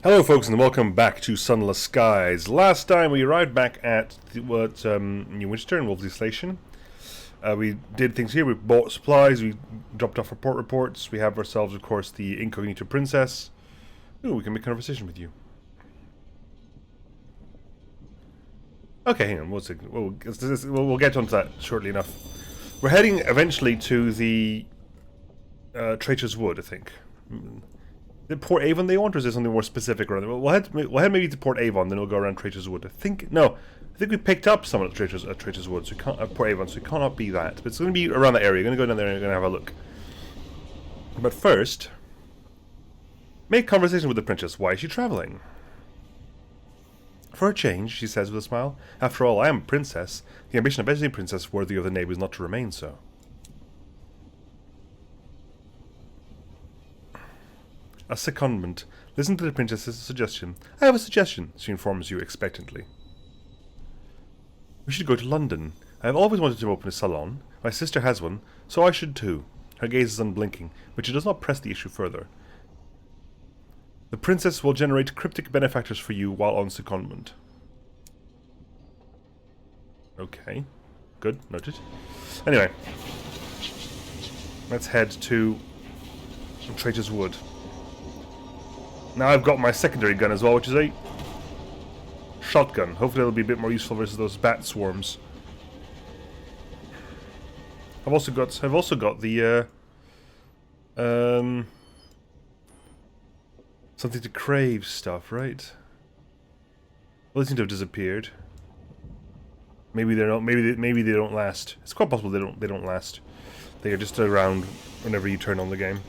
Hello folks and welcome back to Sunless Skies. Last time we arrived back at New Winchester and Wolseley Station. We did things here, we bought supplies, we dropped off report reports, we have ourselves of course the incognito princess. Ooh, we can make conversation with you. Okay, hang on, we'll get onto that shortly enough. We're heading eventually to the Traitor's Wood, I think. The Port Avon they want, or is there something more specific around it? We'll head maybe to Port Avon, then we'll go around Traitor's Wood. I think we picked up some at Traitor's Wood, so Port Avon, so it cannot be that. But it's going to be around that area. We're going to go down there and we're going to have a look. But first, make conversation with the princess. Why is she traveling? For a change, she says with a smile. After all, I am a princess. The ambition of any princess worthy of the name is not to remain so. A secondment. Listen to the princess's suggestion. I have a suggestion, she informs you expectantly. We should go to London. I have always wanted to open a salon. My sister has one, so I should too. Her gaze is unblinking, but she does not press the issue further. The princess will generate cryptic benefactors for you while on secondment. Okay. Good. Noted. Anyway. Let's head to Traitor's Wood. Now I've got my secondary gun as well, which is a shotgun. Hopefully it'll be a bit more useful versus those bat swarms. I've also got the something to crave stuff, right? Well, they seem to have disappeared. Maybe they're not. Maybe they don't last. It's quite possible they don't last. They are just around whenever you turn on the game.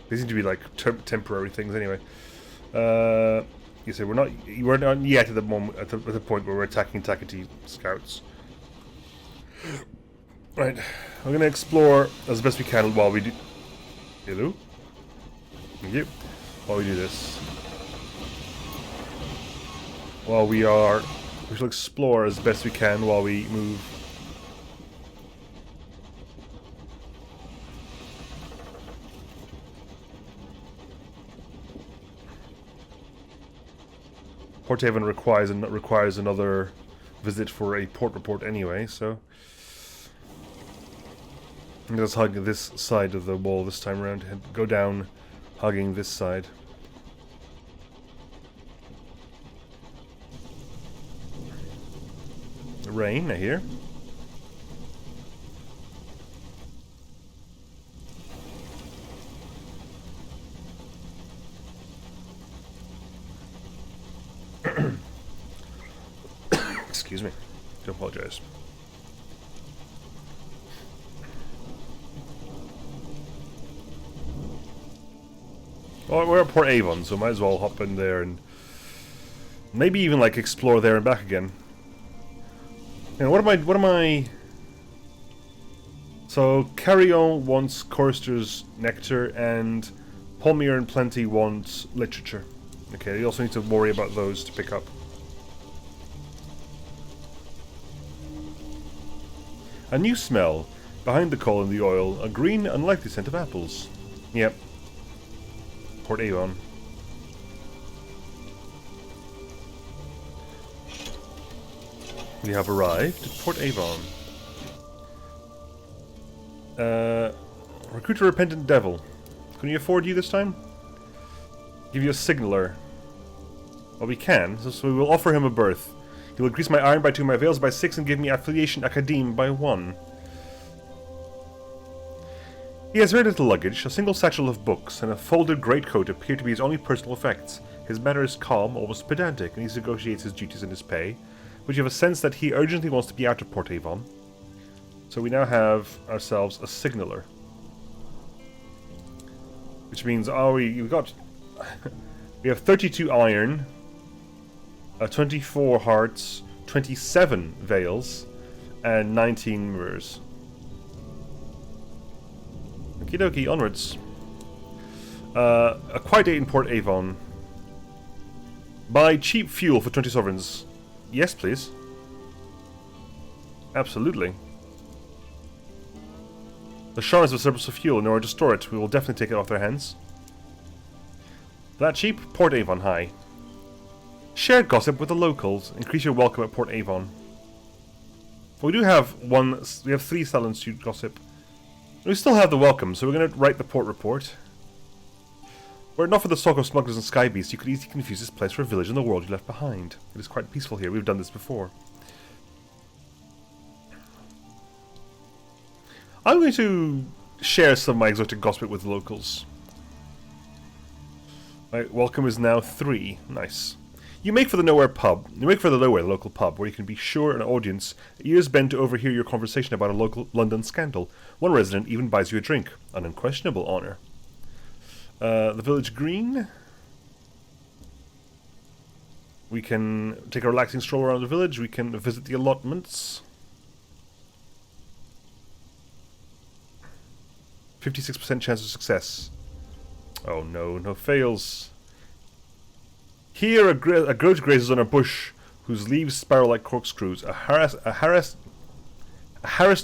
They seem to be like temporary things anyway. You say we're not yet at the moment at the point where we're attacking Takati scouts. Right, we're going to explore as best we can while we do. Hello. Thank you. While we do this, we shall explore as best we can while we move. Port Avon requires another visit for a port report anyway, so let's hug this side of the wall this time around and go down hugging this side. The rain, I hear. Excuse me. I do apologize. Well, we're at Port Avon, so might as well hop in there and maybe even like explore there and back again. And what am I? So Carrion wants Chorister's nectar, and Palmier and Plenty wants literature. Okay, you also need to worry about those to pick up. A new smell. Behind the coal and the oil, a green, unlikely scent of apples. Yep. Port Avon. We have arrived at Port Avon. Recruit a repentant devil. Can we afford you this time? Give you a signaler. Well, we can, so we will offer him a berth. He will increase my iron by 2, my veils by 6, and give me affiliation academe by 1. He has very little luggage. A single satchel of books and a folded greatcoat appear to be his only personal effects. His manner is calm, almost pedantic, and he negotiates his duties and his pay, but you have a sense that he urgently wants to be out of Port Avon. So we now have ourselves a signaler. Which means, we have 32 iron, 24 hearts, 27 veils, and 19 mirrors. Okie dokie, onwards. A quiet date in Port Avon. Buy cheap fuel for 20 sovereigns. Yes, please. Absolutely. The Shah is a surplus of fuel. In order to store it, we will definitely take it off their hands. That cheap? Port Avon High. Share gossip with the locals. Increase your welcome at Port Avon. We do have one. We have 3 Sullen Suit gossip. We still have the welcome, so we're going to write the port report. Were it not for the stock of smugglers and sky beasts, you could easily confuse this place for a village in the world you left behind. It is quite peaceful here. We've done this before. I'm going to share some of my exotic gossip with the locals. My welcome is now 3. Nice. You make for the Nowhere pub. You make for the Nowhere, the local pub, where you can be sure an audience ears bend to overhear your conversation about a local London scandal. One resident even buys you a drink. An unquestionable honour. The village green. We can take a relaxing stroll around the village. We can visit the allotments. 56% chance of success. Oh no, no fails. Here a goat grazes on a bush whose leaves spiral like corkscrews. A harassed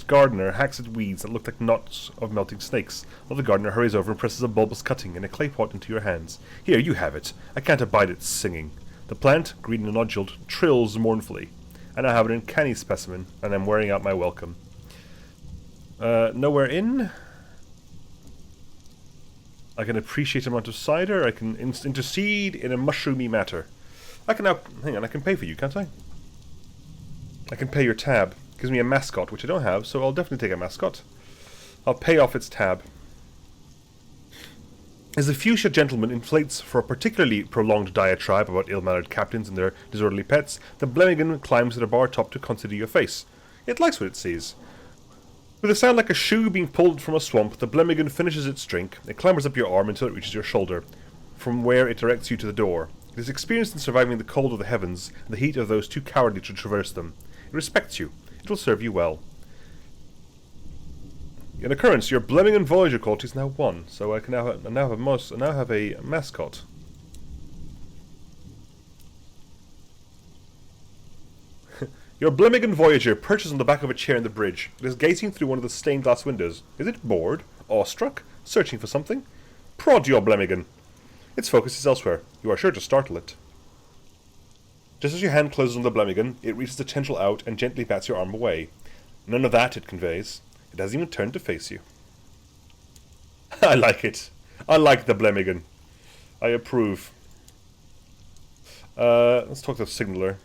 gardener hacks at weeds that look like knots of melting snakes, while the gardener hurries over and presses a bulbous cutting in a clay pot into your hands. Here, you have it. I can't abide its singing. The plant, green and noduled, trills mournfully. And I have an uncanny specimen, and I'm wearing out my welcome. Nowhere in. I can appreciate an amount of cider. I can intercede in a mushroomy matter. I can now... Hang on, I can pay for you, can't I? I can pay your tab. Gives me a mascot, which I don't have, so I'll definitely take a mascot. I'll pay off its tab. As the fuchsia gentleman inflates for a particularly prolonged diatribe about ill-mannered captains and their disorderly pets, the Blemmigan climbs to the bar top to consider your face. It likes what it sees. With a sound like a shoe being pulled from a swamp, the Blemmigan finishes its drink. It clambers up your arm until it reaches your shoulder, from where it directs you to the door. It is experienced in surviving the cold of the heavens and the heat of those too cowardly to traverse them. It respects you. It will serve you well. In occurrence, your Blemmigan Voyager quality is now 1, so I can now have a mascot. Your Blemmigan Voyager perches on the back of a chair in the bridge. It is gazing through one of the stained glass windows. Is it bored? Awestruck? Searching for something? Prod your Blemmigan. Its focus is elsewhere. You are sure to startle it. Just as your hand closes on the Blemmigan, it reaches the tendril out and gently bats your arm away. None of that, it conveys. It hasn't even turned to face you. I like it. I like the Blemmigan. I approve. Let's talk to the Signaler.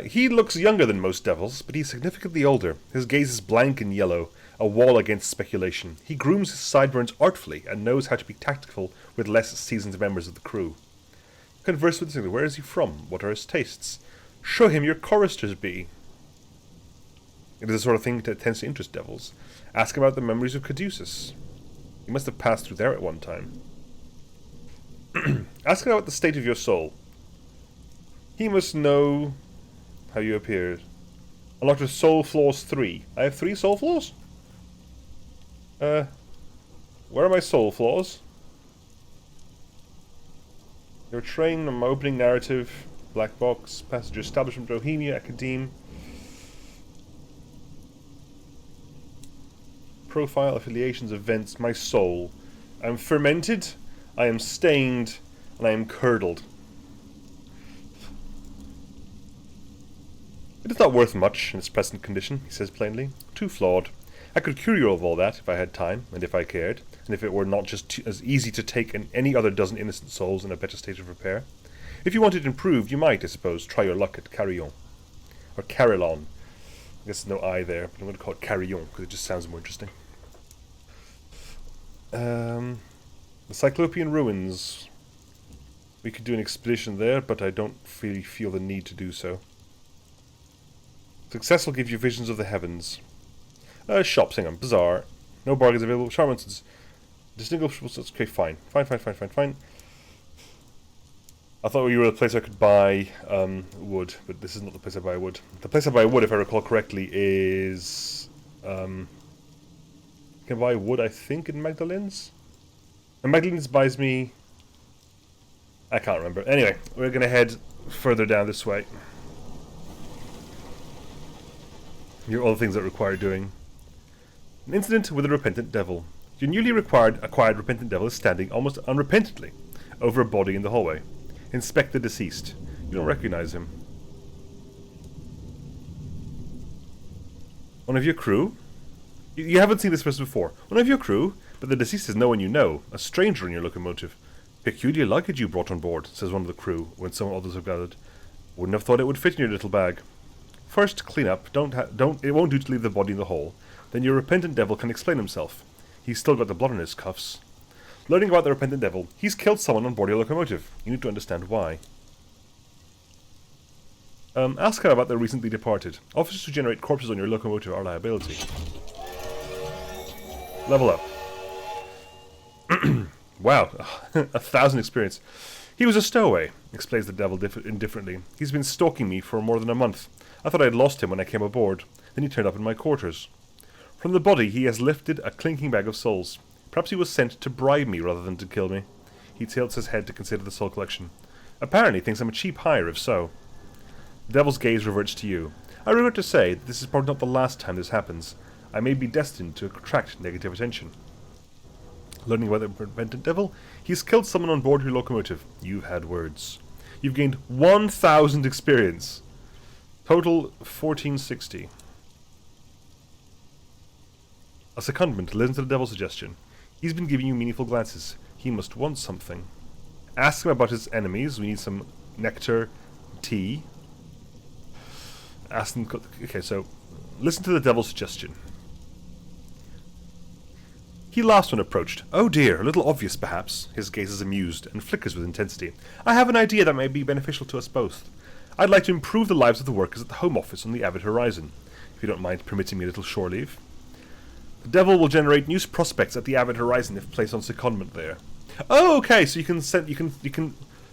He looks younger than most devils, but he's significantly older. His gaze is blank and yellow, a wall against speculation. He grooms his sideburns artfully and knows how to be tactful with less seasoned members of the crew. Converse with the Signaler. Where is he from? What are his tastes? Show him your choristers bee. It is the sort of thing that tends to interest devils. Ask about the memories of Caduceus. He must have passed through there at one time. Ask about the state of your soul. He must know how you appeared. Unlocked with soul flaws 3. I have 3 soul flaws? Where are my soul flaws? Your train on my opening narrative. Black box. Passenger establishment. Bohemia. Academe. Profile. Affiliations. Events. My soul. I am fermented. I am stained. And I am curdled. It is not worth much in its present condition, he says plainly. Too flawed. I could cure you of all that if I had time, and if I cared, and if it were not just as easy to take as any other dozen innocent souls in a better state of repair. If you wanted improved, you might, I suppose, try your luck at Carillon. Or Carillon. I guess there's no I there, but I'm going to call it Carillon, because it just sounds more interesting. The Cyclopean Ruins. We could do an expedition there, but I don't really feel the need to do so. Success will give you visions of the heavens. Shops, hang on. Bazaar. No bargains available. Charmantons. Distinguishable. Okay, fine. Fine. I thought you were the place I could buy wood, but this is not the place I buy wood. The place I buy wood, if I recall correctly, is... you can buy wood, I think, in Magdalene's? And Magdalene's buys me... I can't remember. Anyway, we're going to head further down this way. Here are all the things that require doing. An incident with a repentant devil. Your newly acquired repentant devil is standing almost unrepentantly over a body in the hallway. Inspect the deceased. You don't recognize him. One of your crew? You haven't seen this person before. One of your crew? But the deceased is no one you know. A stranger in your locomotive. Peculiar luggage you brought on board, says one of the crew, when some others have gathered. Wouldn't have thought it would fit in your little bag. First, clean up. It won't do to leave the body in the hole. Then your repentant devil can explain himself. He's still got the blood on his cuffs. Learning about the repentant devil, he's killed someone on board your locomotive. You need to understand why. Ask her about the recently departed. Officers who generate corpses on your locomotive are a liability. Level up. Wow, 1,000 experience. He was a stowaway, explains the devil indifferently. He's been stalking me for more than a month. I thought I had lost him when I came aboard. Then he turned up in my quarters. From the body he has lifted a clinking bag of souls. Perhaps he was sent to bribe me rather than to kill me. He tilts his head to consider the soul collection. Apparently thinks I'm a cheap hire, if so. The devil's gaze reverts to you. I regret to say that this is probably not the last time this happens. I may be destined to attract negative attention. Learning about the repentant devil, he's killed someone on board your locomotive. You've had words. You've gained 1,000 experience. Total 1460. A secondment listens to the devil's suggestion. He's been giving you meaningful glances. He must want something. Ask him about his enemies. We need some nectar, tea. Ask him. Okay, so listen to the devil's suggestion. He laughs when approached. Oh dear, a little obvious perhaps. His gaze is amused and flickers with intensity. I have an idea that may be beneficial to us both. I'd like to improve the lives of the workers at the Home Office on the Avid Horizon, if you don't mind permitting me a little shore leave. The devil will generate new prospects at the Avid Horizon if placed on secondment there. Oh, okay, so you can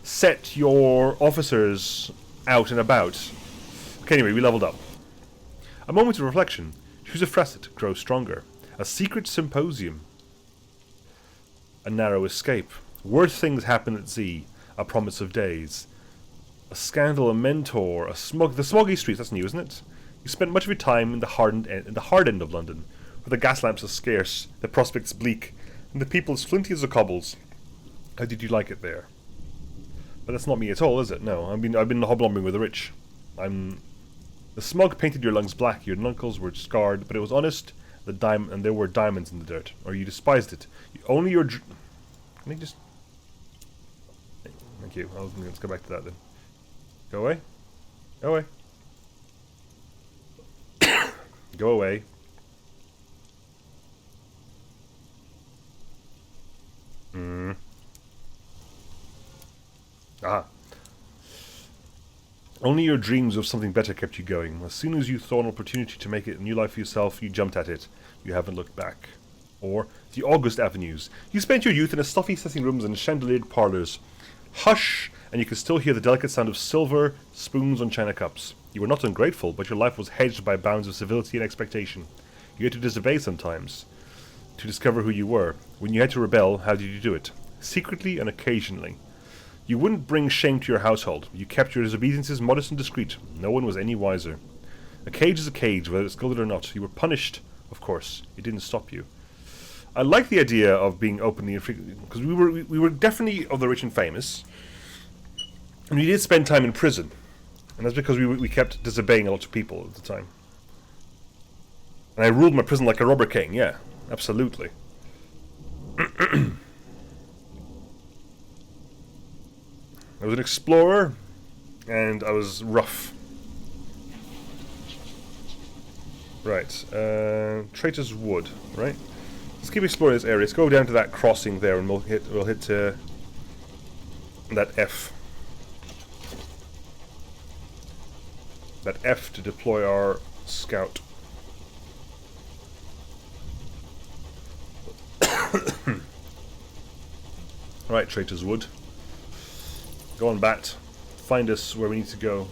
set your officers out and about. Okay, anyway, we leveled up. A moment of reflection. Choose a facet, grow stronger. A secret symposium. A narrow escape. Worse things happen at Z. A promise of days. A scandal, a mentor, the smoggy streets, that's new, isn't it? You spent much of your time in the hard end of London, where the gas lamps are scarce, the prospects bleak, and the people as flinty as the cobbles. How did you like it there? But that's not me at all, is it? No, I've been hobnobbing with the rich. The smog painted your lungs black, your knuckles were scarred, but it was honest, and there were diamonds in the dirt, or you despised it. Only your Can I just... Thank you, let's go back to that then. Go away. Go away. Go away. Ah. Only your dreams of something better kept you going. As soon as you saw an opportunity to make it a new life for yourself, you jumped at it. You haven't looked back. Or the August Avenues. You spent your youth in a stuffy sitting rooms and chandeliered parlours. Hush! And you could still hear the delicate sound of silver spoons on china cups. You were not ungrateful, but your life was hedged by bounds of civility and expectation. You had to disobey sometimes, to discover who you were. When you had to rebel, how did you do it? Secretly and occasionally. You wouldn't bring shame to your household. You kept your disobediences modest and discreet. No one was any wiser. A cage is a cage, whether it's gilded or not. You were punished, of course. It didn't stop you. I like the idea of being openly and frequently, because we were definitely of the rich and famous, and we did spend time in prison, and that's because we kept disobeying a lot of people at the time. And I ruled my prison like a robber king, yeah, absolutely. I was an explorer, and I was rough. Right, Traitor's Wood, right? Let's keep exploring this area. Let's go down to that crossing there, and we'll hit that F. That F to deploy our scout. Right, Traitor's Wood. Go on, Bat. Find us where we need to go.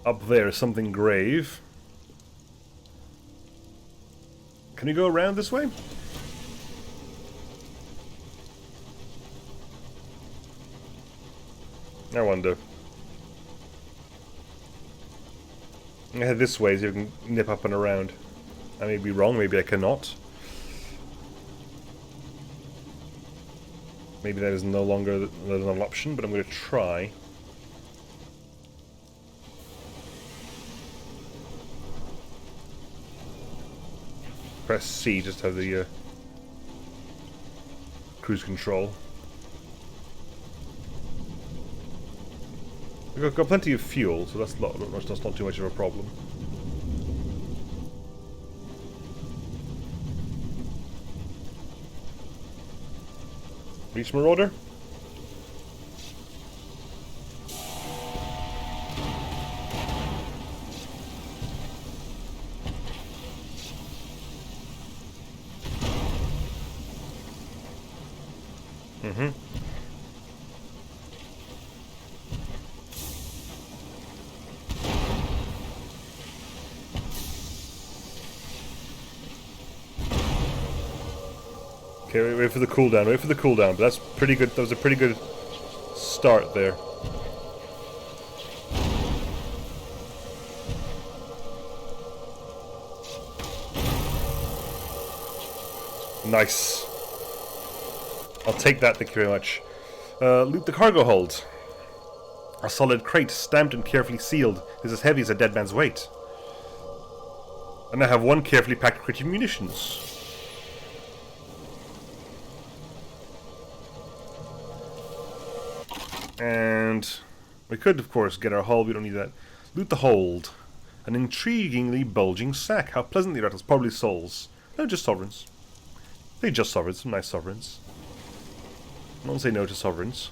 Up there is something grave. Can we go around this way? I wonder. I head this way so you can nip up and around. I may be wrong, maybe I cannot. Maybe that is no longer an option, but I'm going to try. Press C just to have the cruise control. We've got plenty of fuel, so that's not too much of a problem. Reach Marauder? Okay, wait for the cooldown, but that's pretty good, that was a pretty good start there. Nice. I'll take that, thank you very much. Loot the cargo hold. A solid crate, stamped and carefully sealed, is as heavy as a dead man's weight. And I have one carefully packed crate of munitions. And we could, of course, get our hull. We don't need that. Loot the hold. An intriguingly bulging sack. How pleasantly rattles. Probably souls. No, just sovereigns. They're just sovereigns. Some nice sovereigns. I don't say no to sovereigns.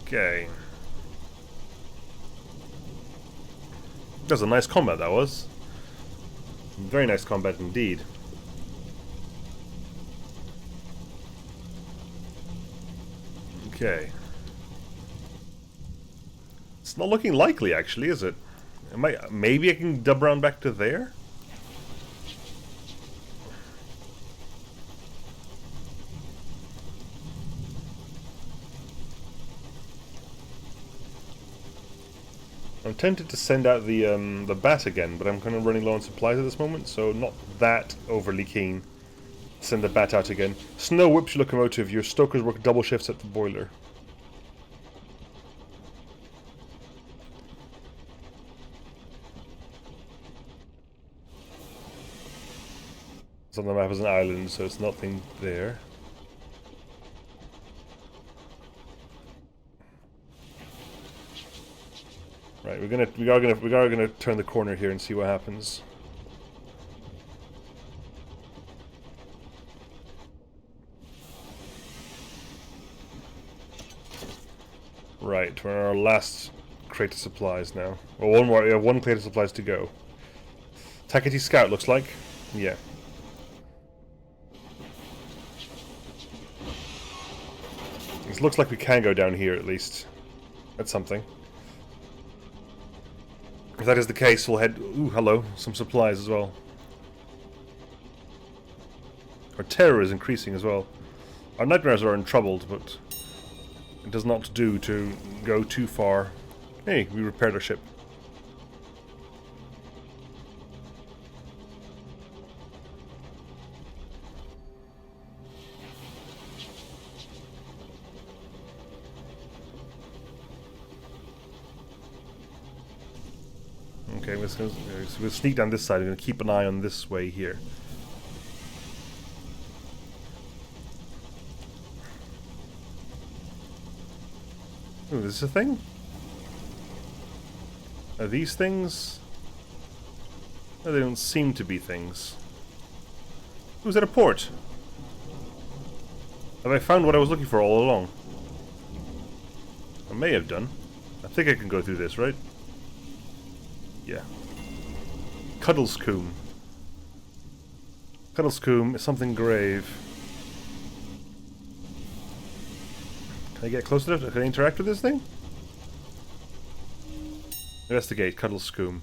Okay. That was a nice combat, that was. Very nice combat indeed. Okay. It's not looking likely, actually, is it? Maybe I can dub around back to there? I'm tempted to send out the bat again, but I'm kind of running low on supplies at this moment, so not that overly keen. Send the bat out again. Snow whips your locomotive. Your stokers work double shifts at the boiler. It's on the map as an island, so it's nothing there. Right, we are gonna turn the corner here and see what happens. Right, we're on our last crate of supplies now. Well, one more. We have one crate of supplies to go. Takati Scout looks like. Yeah. It looks like we can go down here at least. That's something. If that is the case, we'll head... Ooh, hello. Some supplies as well. Our terror is increasing as well. Our nightmares are untroubled, but it does not do to go too far. Hey, we repaired our ship. Okay, we'll sneak down this side. We're going to keep an eye on this way here. Ooh, this is a thing? Are these things? No, they don't seem to be things. Ooh, is that a port? Have I found what I was looking for all along? I may have done. I think I can go through this, right? Yeah. Cuddlescombe. Cuddlescombe is something grave. Can I get close enough? Can I interact with this thing? Investigate. Cuddlescombe.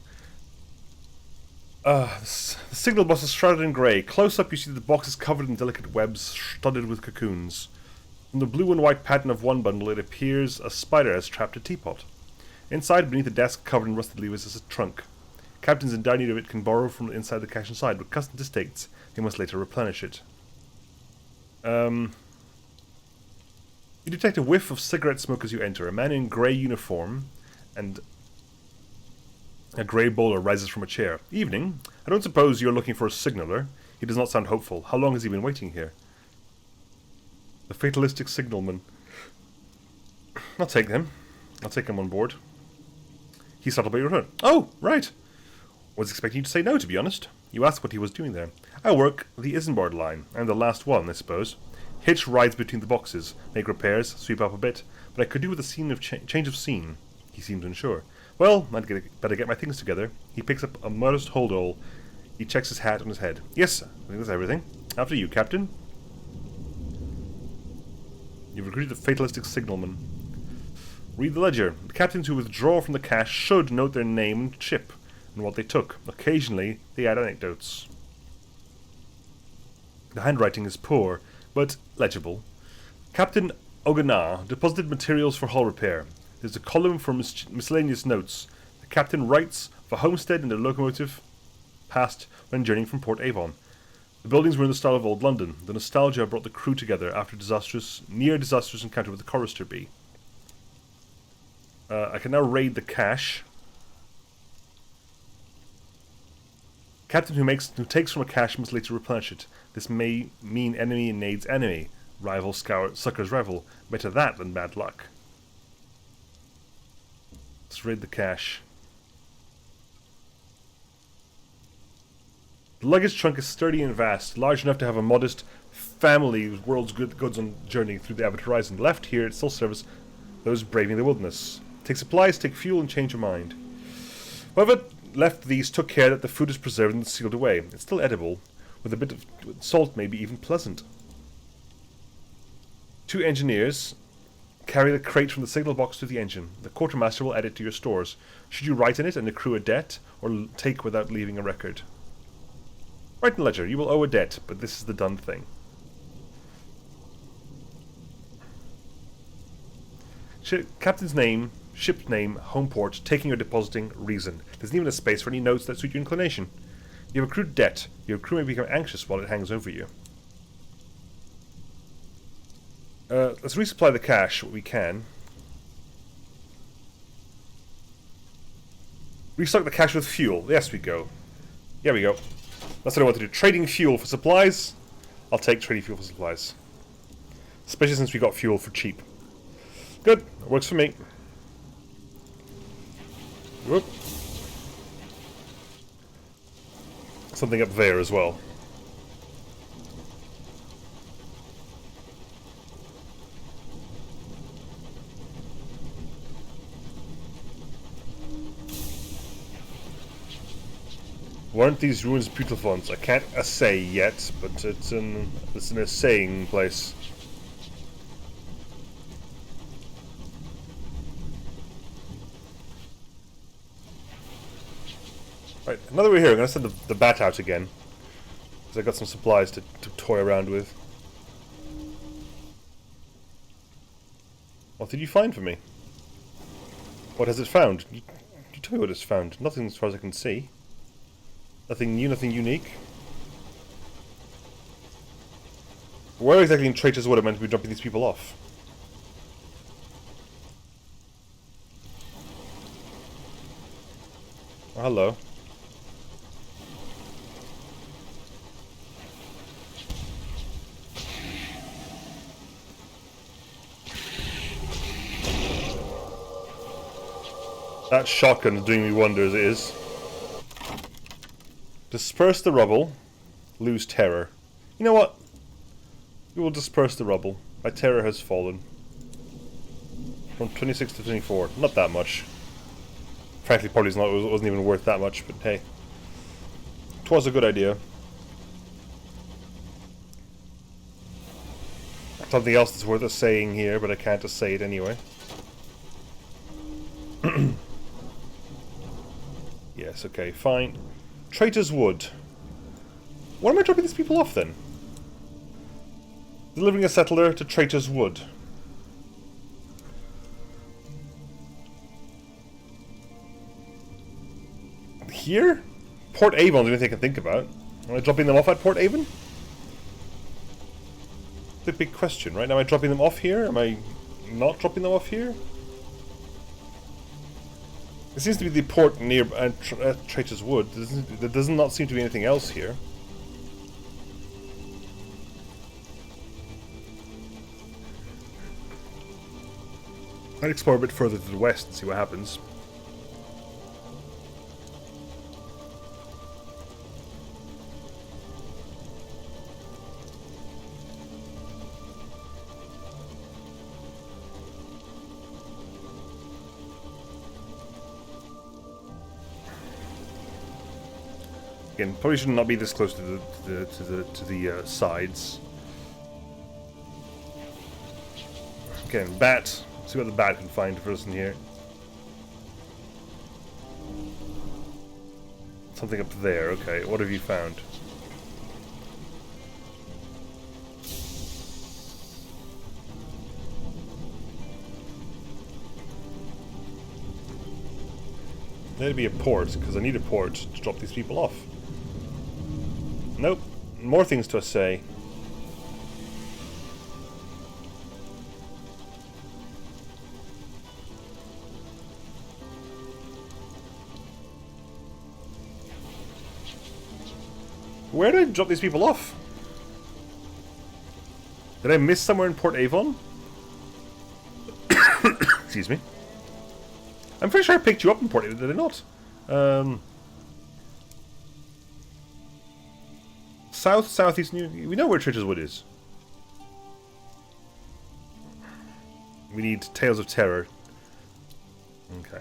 The signal box is shrouded in grey. Close up you see the box is covered in delicate webs studded with cocoons. From the blue and white pattern of one bundle it appears a spider has trapped a teapot. Inside, beneath a desk covered in rusted levers, is a trunk. Captains in dire need of it can borrow from inside the cache inside, but custom to states, they must later replenish it. You detect a whiff of cigarette smoke as you enter. A man in grey uniform and a grey bowler rises from a chair. Evening. I don't suppose you're looking for a signaller. He does not sound hopeful. How long has he been waiting here? The fatalistic signalman. I'll take him. I'll take him on board. He startled by your return. Oh, right. Was expecting you to say no, to be honest. You asked what he was doing there. I work the Isambard line. I'm the last one, I suppose. Hitch rides between the boxes, make repairs, sweep up a bit, but I could do with a scene of change of scene. He seemed unsure. Well, I'd better get my things together. He picks up a modest holdall. He checks his hat on his head. Yes, I think that's everything. After you, Captain. You've recruited the fatalistic signalman. Read the ledger. The captains who withdraw from the cache should note their name and ship, and what they took. Occasionally, they add anecdotes. The handwriting is poor, but legible. Captain Ogana deposited materials for hull repair. There's a column for miscellaneous notes. The captain writes of a homestead and a locomotive passed when journeying from Port Avon. The buildings were in the style of old London. The nostalgia brought the crew together after near disastrous encounter with the chorister bee. I can now raid the cache. Captain who takes from a cache must later replenish it. This may mean enemy invades enemy. Rival succors rival. Better that than bad luck. Let's raid the cache. The luggage trunk is sturdy and vast, large enough to have a modest family with world's goods on journey through the avid horizon. Left here, it still serves those braving the wilderness. Take supplies, take fuel, and change your mind. Whoever left these took care that the food is preserved and sealed away. It's still edible. With a bit of salt, maybe even pleasant. 2 engineers carry the crate from the signal box to the engine. The quartermaster will add it to your stores. Should you write in it and accrue a debt, or take without leaving a record? Write in the ledger. You will owe a debt, but this is the done thing. Captain's name, ship's name, home port, taking or depositing, reason. There's even a space for any notes that suit your inclination. You have accrued debt. Your crew may become anxious while it hangs over you. Let's resupply the cache, what we can. Restock the cache with fuel. Yes, we go. Here we go. That's what I want to do. Trading fuel for supplies. I'll take trading fuel for supplies. Especially since we got fuel for cheap. Good. Works for me. Whoop. Something up there as well. Weren't these ruins beautiful ones? I can't assay yet, but it's an assaying place. Right, now that we're here, I'm going to send the bat out again. Because I got some supplies to toy around with. What did you find for me? What has it found? You tell me what it's found. Nothing as far as I can see. Nothing new, nothing unique. Where exactly in Traitors Wood am I meant to be dropping these people off? Oh, hello. That shotgun is doing me wonders, it is. Disperse the rubble. Lose terror. You know what? We will disperse the rubble. My terror has fallen. From 26 to 24. Not that much. Frankly, probably it wasn't even worth that much, but hey. 'Twas a good idea. Something else that's worth saying here, but I can't just say it anyway. Yes, okay, fine. Traitor's Wood. Why am I dropping these people off then? Delivering a settler to Traitor's Wood. here? Port Avon's the only thing I can think about. Am I dropping them off at Port Avon? The big question, right? Am I dropping them off here? Am I not dropping them off here? It seems to be the port near Traitor's Wood. There does not seem to be anything else here. I'd explore a bit further to the west and see what happens. Again, probably should not be this close to the sides. Again, bat. See what the bat can find for us in here. Something up there. Okay, what have you found? There'd be a port, because I need a port to drop these people off. Nope. More things to say. Where did I drop these people off? Did I miss somewhere in Port Avon? Excuse me. I'm pretty sure I picked you up in Port Avon, did I not? South, southeast, we know where Traitor's Wood is. We need Tales of Terror. Okay.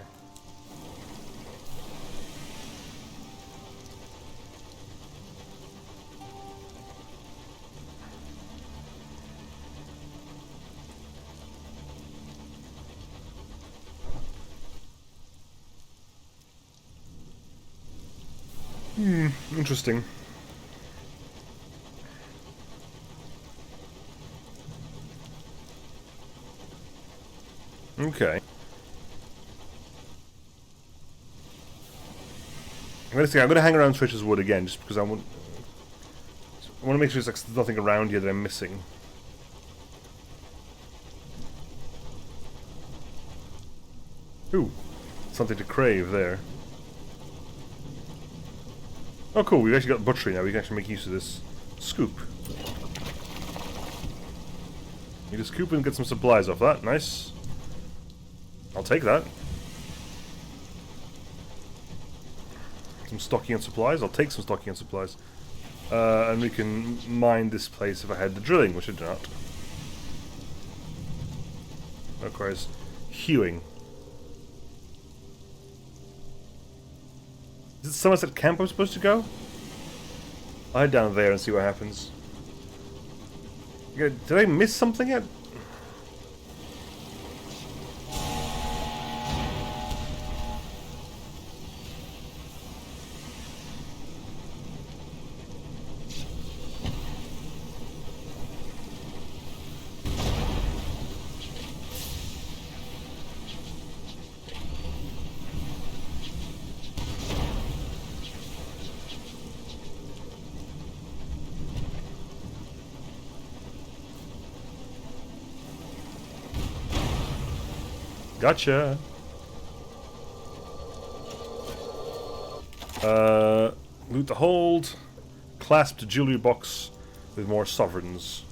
Interesting. Okay. I'm gonna hang around Traitor's Wood again, just because I want to make sure there's nothing around here that I'm missing. Ooh, something to crave there. Oh cool, we've actually got butchery now, we can actually make use of this scoop. You just scoop and get some supplies off that, nice. I'll take that. Some stocking and supplies, I'll take some stocking and supplies. And we can mine this place if I had the drilling, which I do not. That requires hewing. Is it Somerset Camp I'm supposed to go? I'll head down there and see what happens. Did I miss something yet? Gotcha. Loot the hold. Clasp jewelry box with more sovereigns.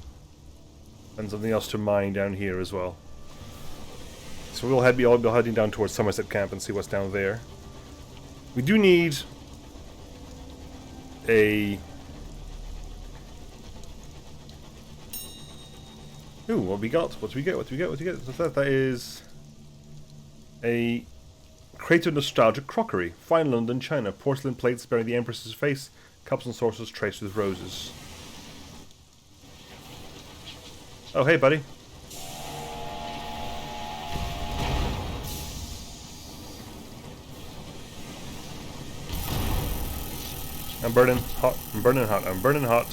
And something else to mine down here as well. So we'll be heading down towards Somerset Camp and see what's down there. We do need a... Ooh, what we got? What do we get? What do we get? What do we get? What's that? That is... a crate of nostalgic crockery. Fine London china. Porcelain plates bearing the Empress's face. Cups and saucers traced with roses. Oh, hey, buddy. I'm burning hot. I'm burning hot. I'm burning hot.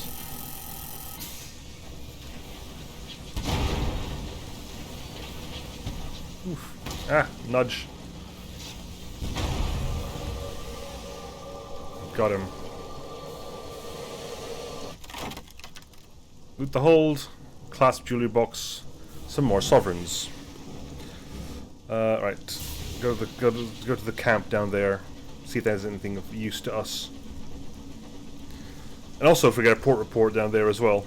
Oof. Ah, nudge. Got him. Loot the hold. Clasp jewelry box. Some more sovereigns. Right. Go to the camp down there. See if there's anything of use to us. And also if we get a port report down there as well.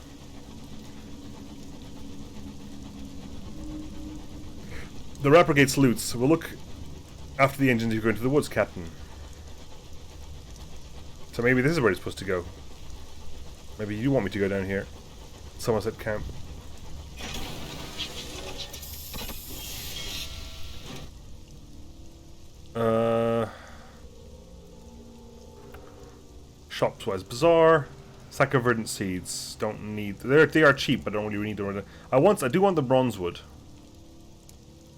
The Rat Brigade's loots. We'll look after the engines you go into the woods, Captain. So maybe this is where it's supposed to go. Maybe you want me to go down here. Somerset Camp. Shopwise Bazaar. Sack of verdant seeds. Don't need. They are cheap, but I don't really need them. I do want the bronze wood.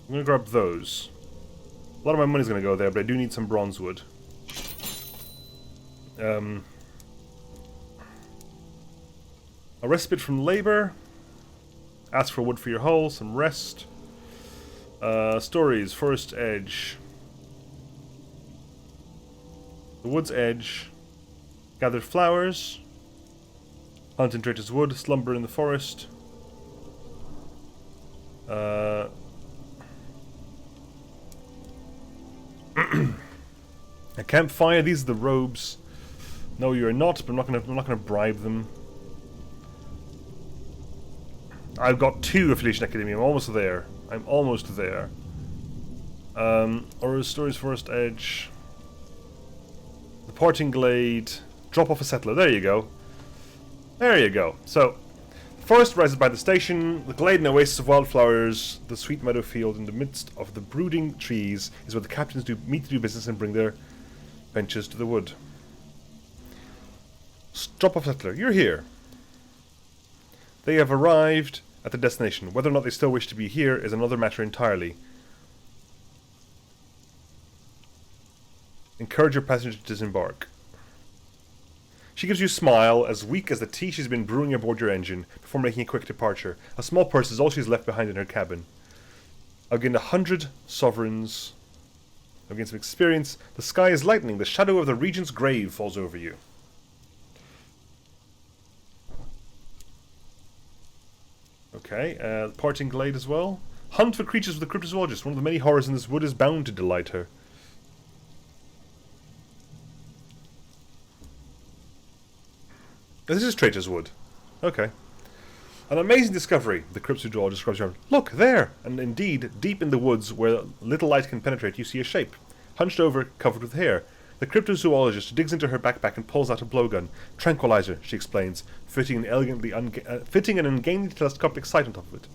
I'm gonna grab those. A lot of my money's gonna go there, but I do need some bronze wood. A respite from labor. Ask for wood for your hull. Some rest. Stories. Forest Edge. The wood's edge. Gathered flowers. Hunt in Traitor's Wood. Slumber in the forest. A campfire. These are the robes. No, you are not. But I'm not gonna bribe them. I've got 2 Affiliation Academy. I'm almost there. Or Stories Forest Edge. The Parting Glade. Drop off a settler. There you go. So, the forest rises by the station. The glade and oasis of wildflowers. The sweet meadow field in the midst of the brooding trees is where the captains meet to do business and bring their benches to the wood. Drop off settler. You're here. They have arrived at the destination. Whether or not they still wish to be here is another matter entirely. Encourage your passenger to disembark. She gives you a smile, as weak as the tea she's been brewing aboard your engine, before making a quick departure. A small purse is all she's left behind in her cabin. I've gained 100 sovereigns. I've gained some experience. The sky is lightening. The shadow of the regent's grave falls over you. Okay, Parting Glade as well. Hunt for creatures with the cryptozoologist. One of the many horrors in this wood is bound to delight her. This is Traitor's Wood. Okay. An amazing discovery, the cryptozoologist describes around. Look, there! And indeed, deep in the woods, where little light can penetrate, you see a shape. Hunched over, covered with hair. The cryptozoologist digs into her backpack and pulls out a blowgun. Tranquilizer, she explains, fitting an ungainly telescopic sight on top of it.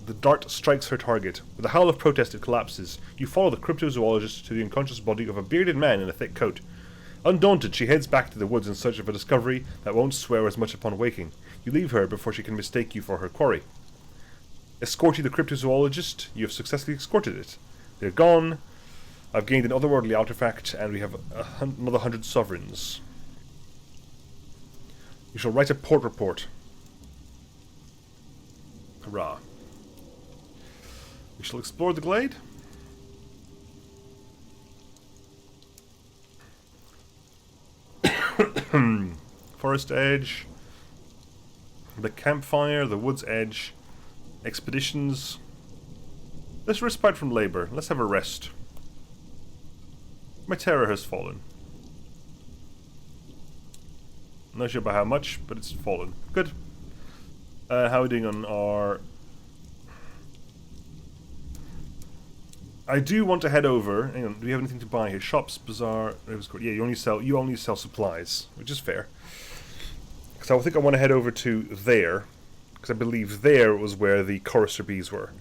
The dart strikes her target. With a howl of protest, it collapses. You follow the cryptozoologist to the unconscious body of a bearded man in a thick coat. Undaunted, she heads back to the woods in search of a discovery that won't swear as much upon waking. You leave her before she can mistake you for her quarry. Escort you the cryptozoologist. You have successfully escorted it. They're gone. I've gained an otherworldly artifact, and we have another 100 sovereigns. You shall write a port report. Hurrah. We shall explore the glade. Forest Edge. The campfire, the wood's edge. Expeditions. Let's respite from labor. Let's have a rest. My terror has fallen. I'm not sure by how much, but it's fallen. Good. How are we doing on our... I do want to head over. Hang on, do we have anything to buy here? Shops, bazaar, yeah, you only sell supplies, which is fair. Because I think I want to head over to there, because I believe there was where the chorister bees were.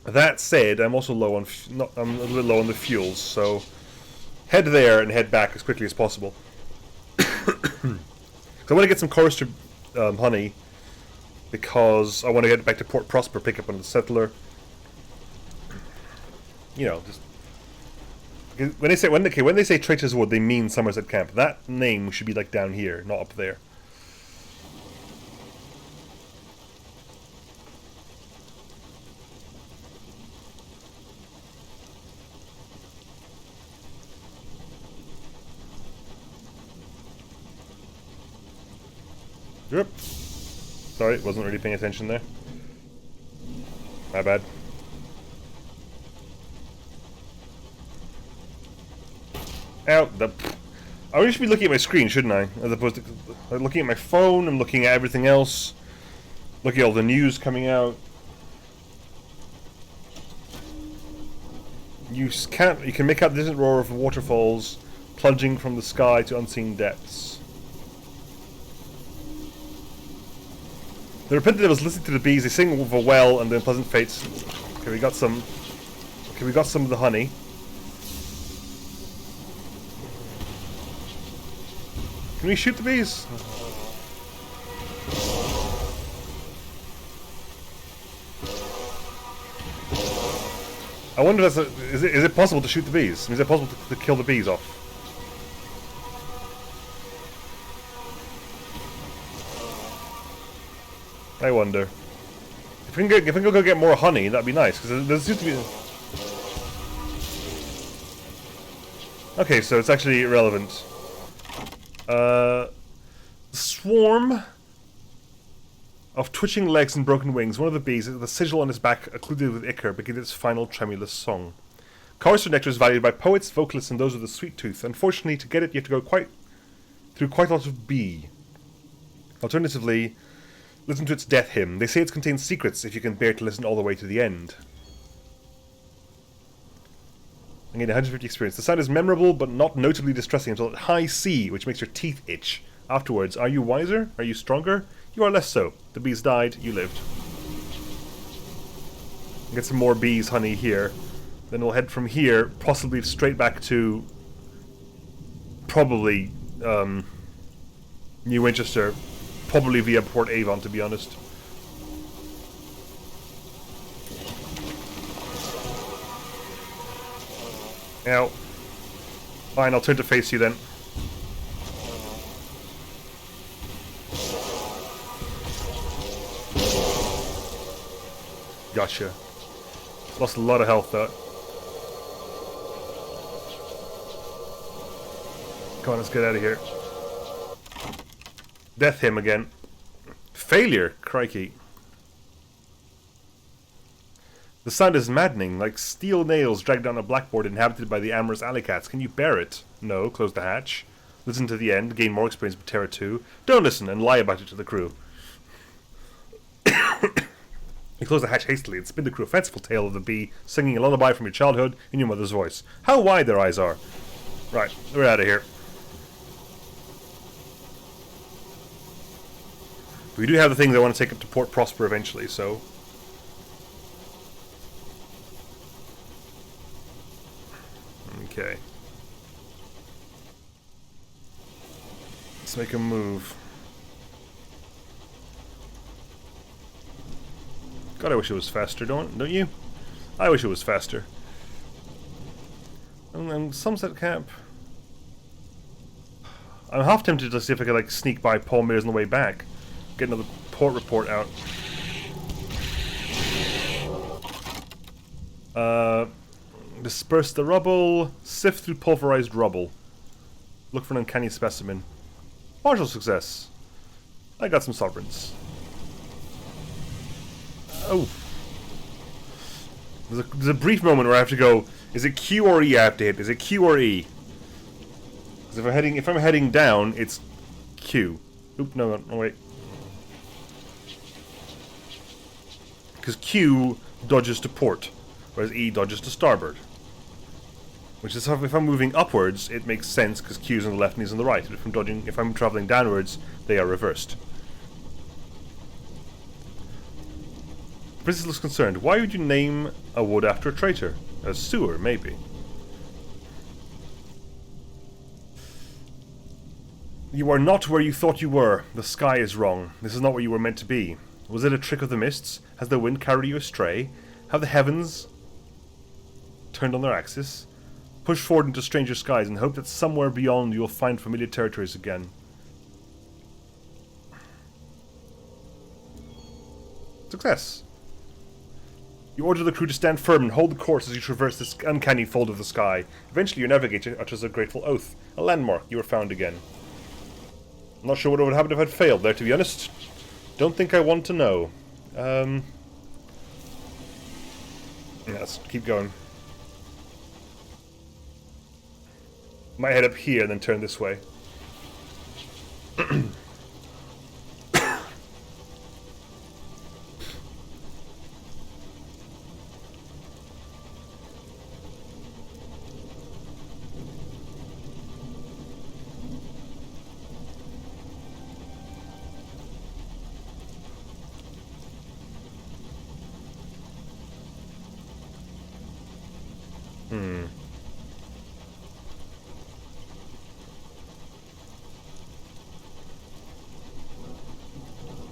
That said, I'm also low on I'm a little bit low on the fuels, so head there and head back as quickly as possible. So I want to get some chorister honey, because I want to get back to Port Prosper, pick up on the settler. You know, just when they say Traitor's Wood, they mean Somerset Camp. That name should be like down here, not up there. Yep. Sorry, wasn't really paying attention there. My bad. Ow, I really should be looking at my screen, shouldn't I? As opposed to looking at my phone, I'm looking at everything else. Looking at all the news coming out. You can make out the distant roar of waterfalls plunging from the sky to unseen depths. The repentant was listening to the bees. They sing of a well and their pleasant fates. Okay, we got some. Okay, we got some of the honey. Can we shoot the bees? I wonder if that's is it possible to shoot the bees? Is it possible to kill the bees off? I wonder. If we can go get more honey, that'd be nice, because there seems to be. Okay, so it's actually irrelevant. Swarm of twitching legs and broken wings. One of the bees, the sigil on its back, occluded with ichor, begins its final tremulous song. Chorister nectar is valued by poets, vocalists, and those with a sweet tooth. Unfortunately, to get it, you have to go through quite a lot of bee. Alternatively, listen to its death hymn. They say it contains secrets if you can bear to listen all the way to the end. I gained 150 experience. The sound is memorable, but not notably distressing until at high C, which makes your teeth itch. Afterwards, are you wiser? Are you stronger? You are less so. The bees died, you lived. Get some more bees honey here. Then we'll head from here, possibly straight back to... probably, New Winchester. Probably via Port Avon, to be honest. Now, fine, I'll turn to face you then. Gotcha. Lost a lot of health though. Come on, let's get out of here. Death hymn again. Failure! Crikey. The sound is maddening, like steel nails dragged down a blackboard inhabited by the amorous alley cats. Can you bear it? No. Close the hatch. Listen to the end. Gain more experience with Terror 2. Don't listen and lie about it to the crew. You close the hatch hastily and spin the crew a fanciful tale of the bee singing a lullaby from your childhood in your mother's voice. How wide their eyes are. Right, we're out of here. We do have the things I want to take up to Port Prosper eventually, so... Okay. Let's make a move. God, I wish it was faster, don't you? I wish it was faster. And Sunset Camp. I'm half tempted to see if I could like sneak by Paul Mears on the way back. Get another port report out. Disperse the rubble. Sift through pulverized rubble. Look for an uncanny specimen. Partial success. I got some sovereigns. Oh. There's a brief moment where I have to go, is it Q or E I have to hit? Is it Q or E? Because if I'm heading down, it's Q. Oop, no, wait. Because Q dodges to port, whereas E dodges to starboard. Which is if I'm moving upwards, it makes sense because Q's on the left and E's on the right. But if I'm traveling downwards, they are reversed. The princess looks concerned. Why would you name a wood after a traitor? A sewer, maybe. You are not where you thought you were. The sky is wrong. This is not where you were meant to be. Was it a trick of the mists? Has the wind carried you astray? Have the heavens turned on their axis? Push forward into stranger skies and hope that somewhere beyond you will find familiar territories again. Success. You order the crew to stand firm and hold the course as you traverse this uncanny fold of the sky. Eventually your navigator utters a grateful oath. A landmark, you are found again. I'm not sure what would happen if I'd failed there, to be honest. Don't think I want to know. Yeah, let's keep going. Might head up here and then turn this way.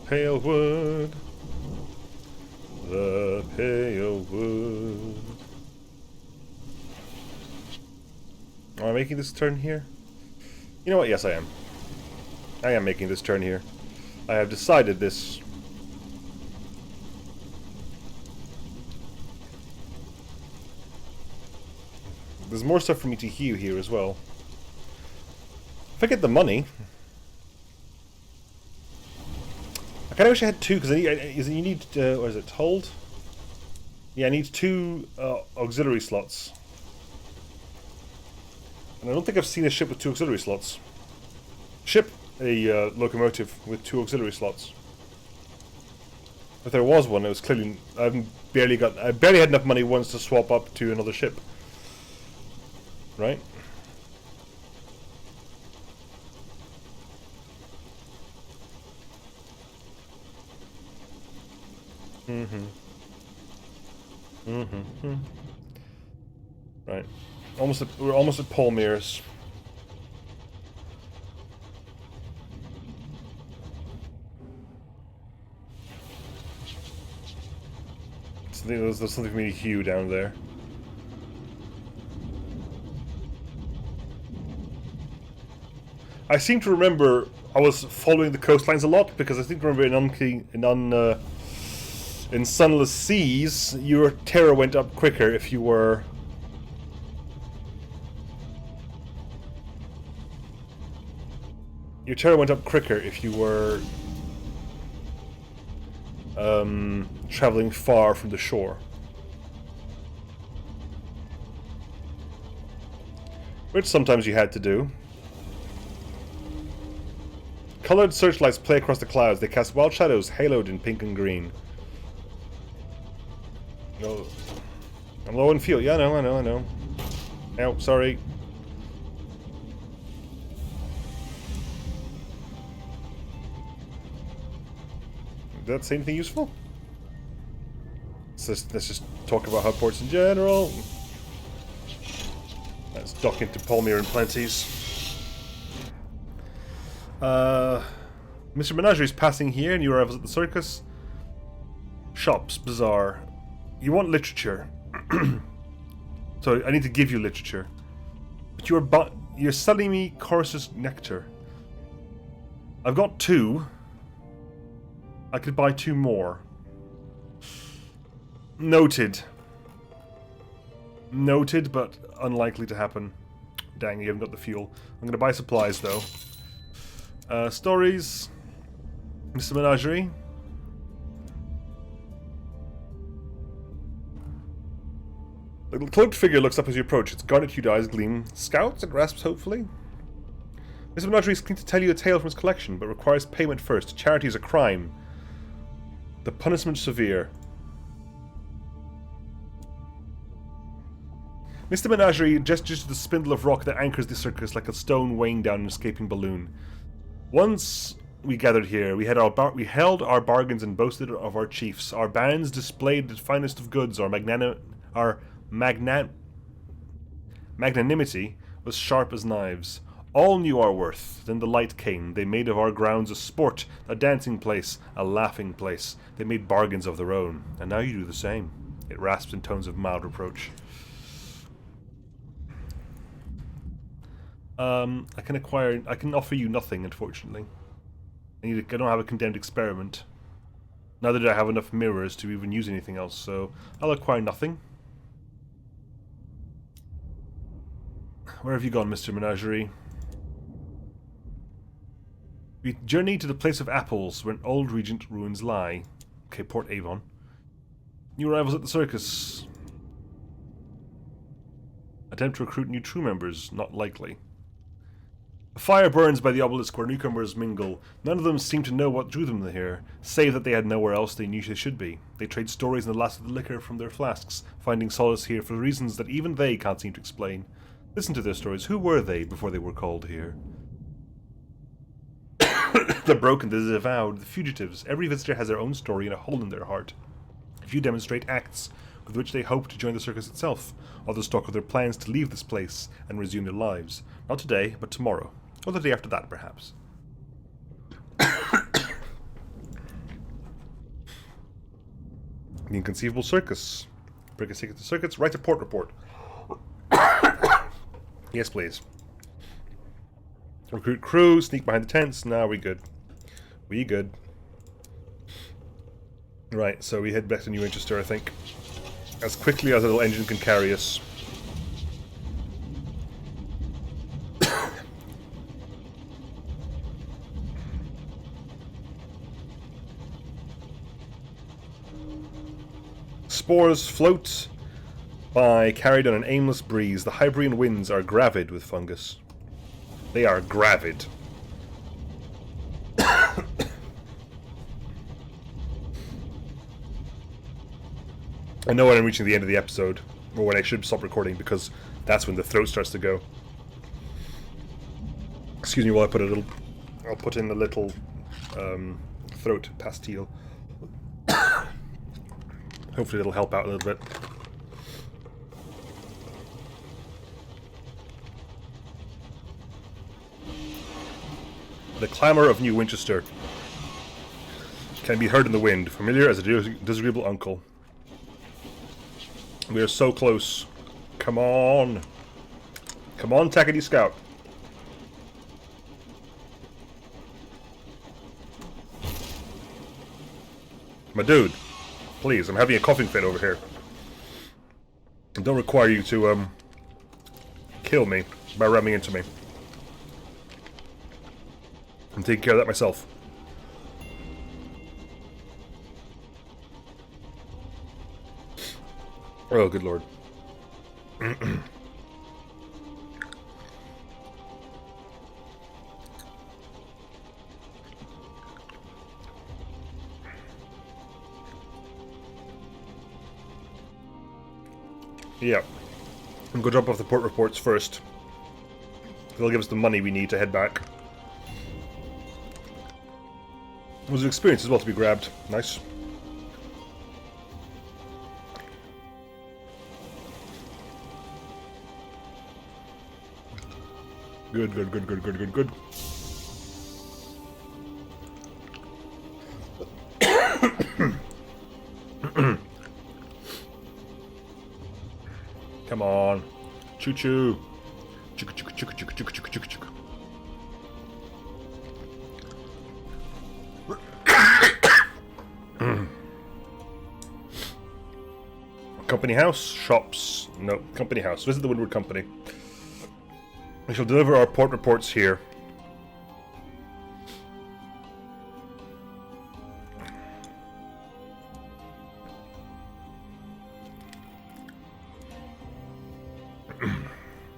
Pale wood. The pale wood. Am I making this turn here? You know what? Yes, I am. I am making this turn here. I have decided this. There's more stuff for me to hew here as well. If I get the money... I kind of wish I had two, because you need... what is it? Hold? Yeah, I need 2 auxiliary slots. And I don't think I've seen a ship with 2 auxiliary slots. Ship a locomotive with 2 auxiliary slots. If there was one, it was clearly... I barely had enough money once to swap up to another ship. Right? Right. We're almost at Palmyra's. So there's something for me to hew down there. I seem to remember I was following the coastlines a lot, because I seem to remember in Sunless Skies, your terror went up quicker if you were... Your terror went up quicker if you were... traveling far from the shore. Which sometimes you had to do. Colored searchlights play across the clouds. They cast wild shadows, haloed in pink and green. No, I'm low in fuel. Yeah, I know. No, sorry. Did that say anything useful? Let's just talk about hub ports in general. Let's dock into Palmyra and Plenty's. Mr. Menagerie is passing here, and you arrive at the circus. Shops, bazaar. You want literature. So I need to give you literature. But you're selling me Chorus's nectar. I've got 2. I could buy 2 more. Noted. Noted, but unlikely to happen. Dang, you haven't got the fuel. I'm going to buy supplies, though. Stories. Mr. Menagerie. The cloaked figure looks up as you approach. Its garnet-hued eyes gleam. Scouts? It rasps hopefully. Mr. Menagerie is keen to tell you a tale from his collection, but requires payment first. Charity is a crime. The punishment severe. Mr. Menagerie gestures to the spindle of rock that anchors the circus like a stone weighing down an escaping balloon. Once we gathered here, we held our bargains and boasted of our chiefs. Our bands displayed the finest of goods. Our magnanimity was sharp as knives. All knew our worth. Then the light came. They made of our grounds a sport, a dancing place, a laughing place. They made bargains of their own. And now you do the same. It rasps in tones of mild reproach. I can offer you nothing, unfortunately. I don't have a condemned experiment. Neither do I have enough mirrors to even use anything else, so I'll acquire nothing. Where have you gone, Mr. Menagerie? We journey to the place of apples, where old Regent ruins lie. Okay, Port Avon. New arrivals at the circus. Attempt to recruit new crew members, not likely. A fire burns by the obelisk where newcomers mingle. None of them seem to know what drew them here, save that they had nowhere else they knew they should be. They trade stories in the last of the liquor from their flasks, finding solace here for reasons that even they can't seem to explain. Listen to their stories. Who were they before they were called here? The broken, the disavowed, the fugitives. Every visitor has their own story and a hole in their heart. A few demonstrate acts with which they hope to join the circus itself. Others talk of their plans to leave this place and resume their lives. Not today, but tomorrow. Or the day after that, perhaps. The Inconceivable Circus. Break a ticket to circuits, write a port report. Yes, please. Recruit crew, sneak behind the tents. Nah, we good. We good. Right, so we head back to New Winchester, I think. As quickly as a little engine can carry us. Spores float by, carried on an aimless breeze. The Hybrian winds are gravid with fungus. They are gravid. I know when I'm reaching the end of the episode, or when I should stop recording, because that's when the throat starts to go. Excuse me while I put a little... I'll put in a little throat pastille. Hopefully it'll help out a little bit. The clamour of New Winchester can be heard in the wind, familiar as a disagreeable uncle. We are so close. Come on. Come on, Tackety Scout. My dude, please, I'm having a coughing fit over here. I don't require you to, kill me by ramming into me. I'm taking care of that myself. Oh, good lord. Yeah. I'm going to drop off the port reports first. They'll give us the money we need to head back. It was an experience as well to be grabbed. Nice. Good, good, good, good, good, good, good. Come on. Choo-choo. Choo-choo-choo-choo-choo-choo-choo-choo. Company house, shops. No, company house. Visit the Woodward Company. We shall deliver our port reports here.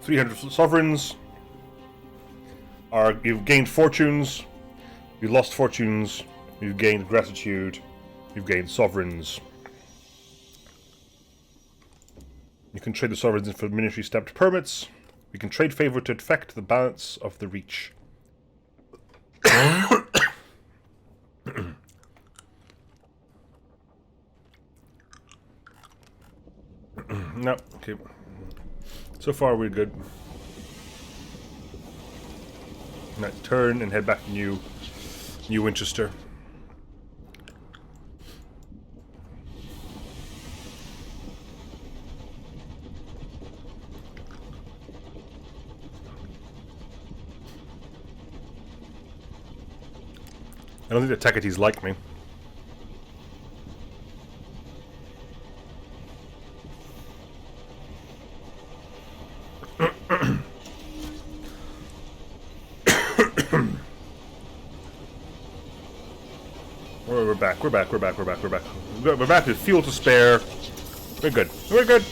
$300 sovereigns. You've gained fortunes. You've lost fortunes. You've gained gratitude. You've gained sovereigns. You can trade the sovereigns in for military stamped permits. We can trade favor to affect the balance of the reach. No, okay. So far we're good. Now turn and head back to New Winchester. I don't think the Takatis like me. we're back. We're back. We're back. We're back. We're back. We're back with fuel to spare. We're good. We're good.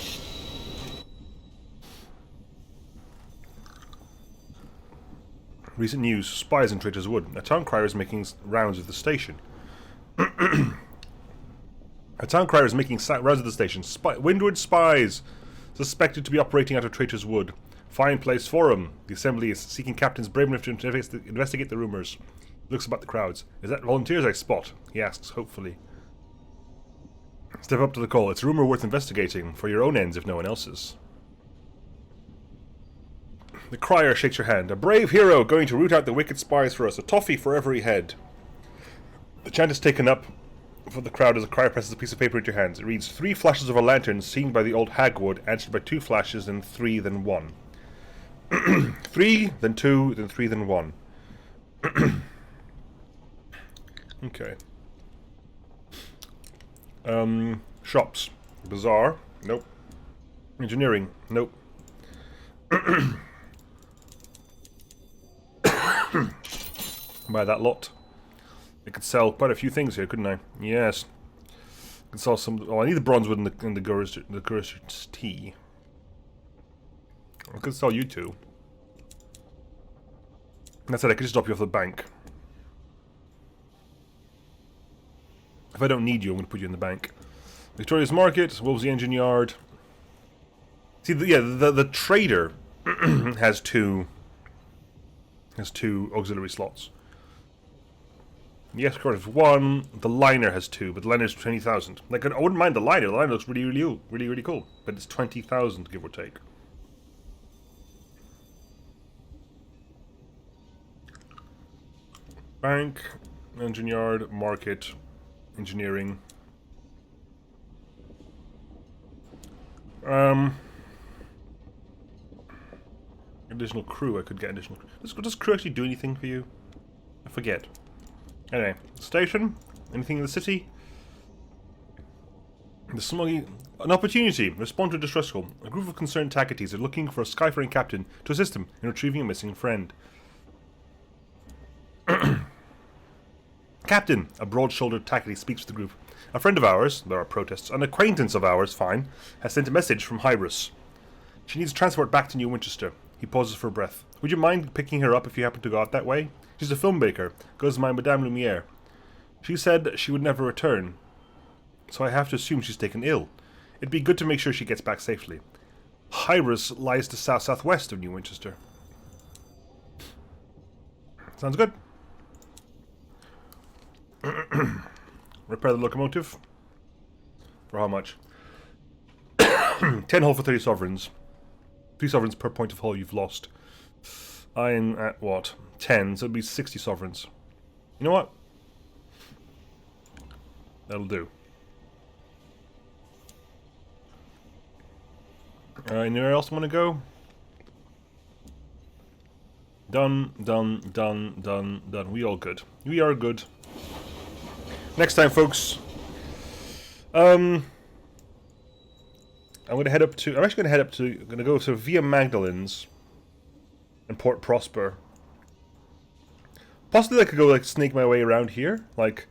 Recent news. Spies in Traitor's Wood. A town crier is making rounds of the station. A town crier is making rounds of the station. Windward spies! Suspected to be operating out of Traitor's Wood. Fine place for him. The assembly is seeking captains brave enough to investigate the rumours. He looks about the crowds. Is that volunteers I spot? He asks, hopefully. Step up to the call. It's a rumour worth investigating, for your own ends if no one else's. The crier shakes your hand. A brave hero going to root out the wicked spies for us. A toffee for every head. The chant is taken up for the crowd as the crier presses a piece of paper into your hands. It reads, 3 flashes of a lantern seen by the old hagwood, answered by 2 flashes, then 3, then 1. 3, then 2, then 3, then 1. Okay. Shops. Bazaar. Nope. Engineering. Nope. Buy that lot. I could sell quite a few things here, couldn't I? Yes. I could sell some. Oh, I need the bronze wood and the Gur's tea. I could sell you 2. That's it. I could just drop you off the bank. If I don't need you, I'm going to put you in the bank. Victoria's Market, Wolvesy Engine Yard. See, the trader has two auxiliary slots. The escort has 1. The liner has 2, but the liner's 20,000. Like, I wouldn't mind the liner. The liner looks really cool, but it's 20,000, give or take. Bank, engine yard, market, engineering. Additional crew. I could get additional. Does crew actually do anything for you? I forget. Anyway, station. Anything in the city? The Smuggle. An opportunity. Respond to a distress call. A group of concerned Takatis are looking for a skyfaring captain to assist them in retrieving a missing friend. Captain, a broad-shouldered Takati speaks to the group. A friend of ours, there are protests, an acquaintance of ours, fine, has sent a message from Hybris. She needs transport back to New Winchester. He pauses for breath. Would you mind picking her up if you happen to go out that way? She's a filmmaker, goes by Madame Lumiere. She said she would never return, so I have to assume she's taken ill. It'd be good to make sure she gets back safely. Hybris lies to south-southwest of New Winchester. Sounds good. Repair the locomotive. For how much? 10 hull for 30 sovereigns. 3 sovereigns per point of hull you've lost. I'm at what? 10, so it'll be 60 sovereigns. You know what? That'll do. Anywhere else want to go? Done, done, done, done, done. We all good. We are good. Next time, folks. I'm going to head up to. I'm actually going to head up to. Going to go to Via Magdalene's and Port Prosper. Possibly, I could go like snake my way around here, like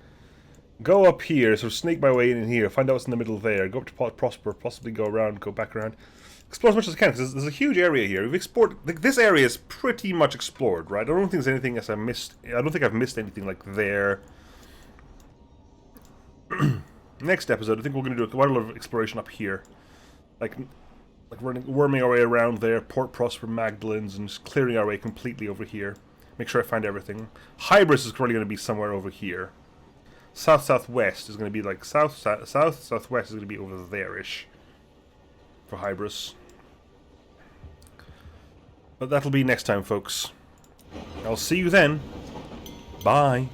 go up here, sort of snake my way in here, find out what's in the middle there, go up to Port Prosper, possibly go around, go back around, explore as much as I can. Because there's a huge area here. We've explored. Like, this area is pretty much explored, right? I don't think there's anything else I missed. I don't think I've missed anything like there. Next episode, I think we're going to do quite a lot of exploration up here. Like worming our way around there, Port Prosper, Magdalene's, and just clearing our way completely over here. Make sure I find everything. Hybris is probably going to be somewhere over here. South-southwest is going to be like southwest is going to be over there-ish for Hybris. But that'll be next time, folks. I'll see you then. Bye.